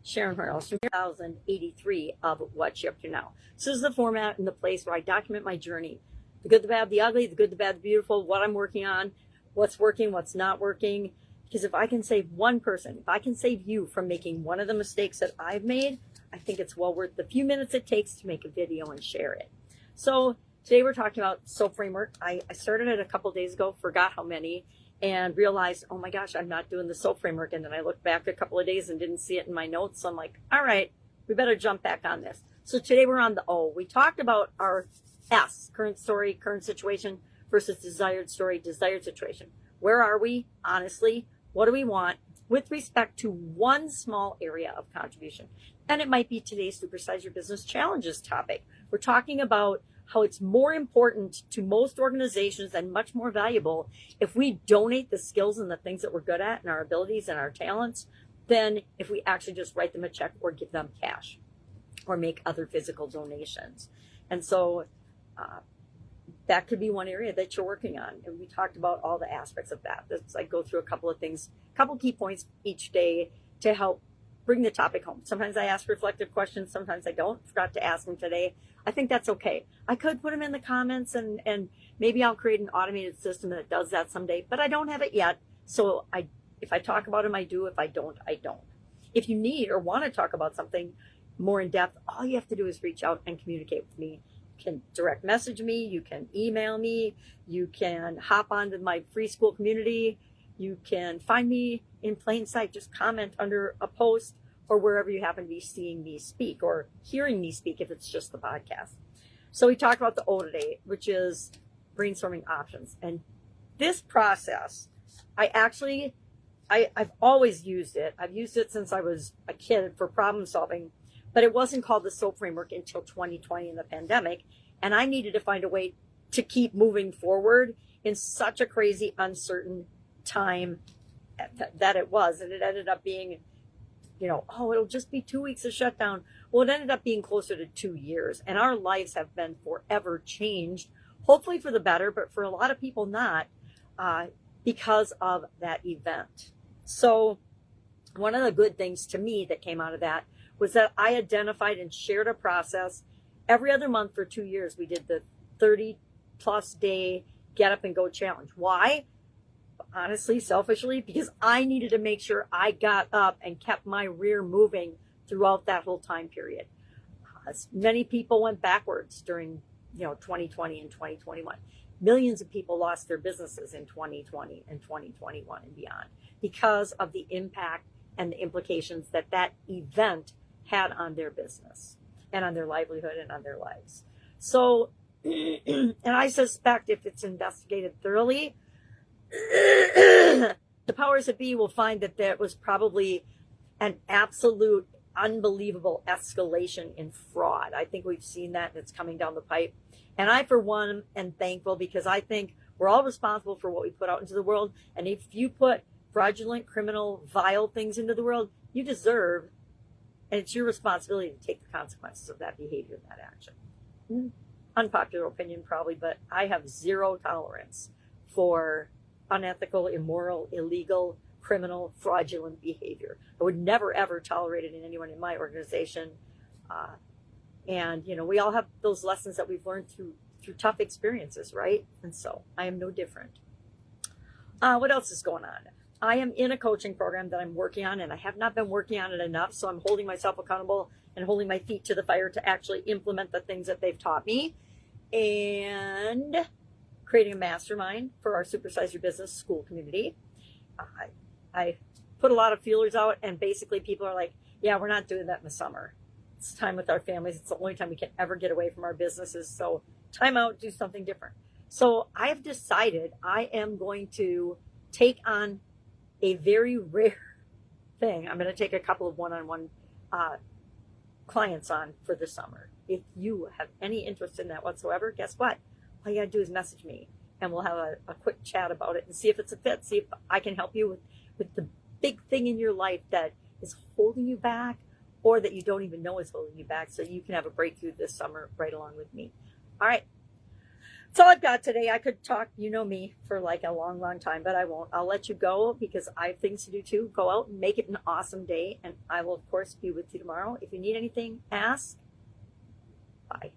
Sharon Horne-Ellstrom, 1083 of What You Up To Now. So this is the format and the place where I document my journey. The good, the bad, the ugly, the good, the bad, the beautiful, what I'm working on, what's working, what's not working. Because if I can save one person, if I can save you from making one of the mistakes that I've made, I think it's well worth the few minutes it takes to make a video and share it. So today we're talking about SOAP framework. I started it a couple days ago, forgot how many, and realized, oh my gosh, I'm not doing the SOAP framework. And then I looked back a couple of days and didn't see it in my notes. So I'm like, all right, we better jump back on this. So today we're on the O. We talked about our S, current story, current situation, versus desired story, desired situation. Where are we, honestly? What do we want with respect to one small area of contribution? And it might be today's Supersize Your Business Challenges topic. We're talking about how it's more important to most organizations and much more valuable if we donate the skills and the things that we're good at and our abilities and our talents than if we actually just write them a check or give them cash or make other physical donations. And so that could be one area that you're working on. And we talked about all the aspects of that. I go through a couple of things, a couple key points each day to help bring the topic home. Sometimes I ask reflective questions. Sometimes I don't. Forgot to ask them today. I think that's okay. I could put them in the comments and maybe I'll create an automated system that does that someday, but I don't have it yet. So if I talk about them, I do. If I don't, I don't. If you need or want to talk about something more in depth, all you have to do is reach out and communicate with me. You can direct message me. You can email me. You can hop onto my free Skool community. You can find me in plain sight. Just comment under a post or wherever you happen to be seeing me speak or hearing me speak if it's just the podcast. So we talked about the O today, which is brainstorming options. And this process, I've always used it. I've used it since I was a kid for problem solving, but it wasn't called the SOAP framework until 2020 in the pandemic. And I needed to find a way to keep moving forward in such a crazy, uncertain time that it was. And it ended up being, it'll just be 2 weeks of shutdown. Well, it ended up being closer to 2 years. And our lives have been forever changed, hopefully for the better, but for a lot of people not, because of that event. So one of the good things to me that came out of that was that I identified and shared a process. Every other month for 2 years, we did the 30-plus day get up and go challenge. Why? Honestly, selfishly, because I needed to make sure I got up and kept my rear moving throughout that whole time period. Many people went backwards during 2020 and 2021. Millions of people lost their businesses in 2020 and 2021 and beyond because of the impact and the implications that event had on their business and on their livelihood and on their lives. So, and I suspect if it's investigated thoroughly, the powers that be will find that there was probably an absolute unbelievable escalation in fraud. I think we've seen that and it's coming down the pipe. And I, for one, am thankful because I think we're all responsible for what we put out into the world. And if you put fraudulent, criminal, vile things into the world, you deserve, and it's your responsibility to take the consequences of that behavior and that action. Unpopular opinion probably, but I have zero tolerance for unethical, immoral, illegal, criminal, fraudulent behavior. I would never, ever tolerate it in anyone in my organization. And, we all have those lessons that we've learned through tough experiences, right? And so I am no different. What else is going on? I am in a coaching program that I'm working on, and I have not been working on it enough. So I'm holding myself accountable and holding my feet to the fire to actually implement the things that they've taught me. And creating a mastermind for our Supersize Your Business Skool community. I put a lot of feelers out, and basically people are like, yeah, we're not doing that in the summer. It's time with our families. It's the only time we can ever get away from our businesses. So time out, do something different. So I have decided I am going to take on a very rare thing. I'm going to take a couple of one-on-one clients on for the summer. If you have any interest in that whatsoever, guess what? All you got to do is message me and we'll have a quick chat about it and see if it's a fit, see if I can help you with the big thing in your life that is holding you back or that you don't even know is holding you back, so you can have a breakthrough this summer right along with me. All right. That's all I've got today. I could talk, you know me, for like a long, long time, but I won't. I'll let you go because I have things to do too. Go out and make it an awesome day. And I will, of course, be with you tomorrow. If you need anything, ask. Bye.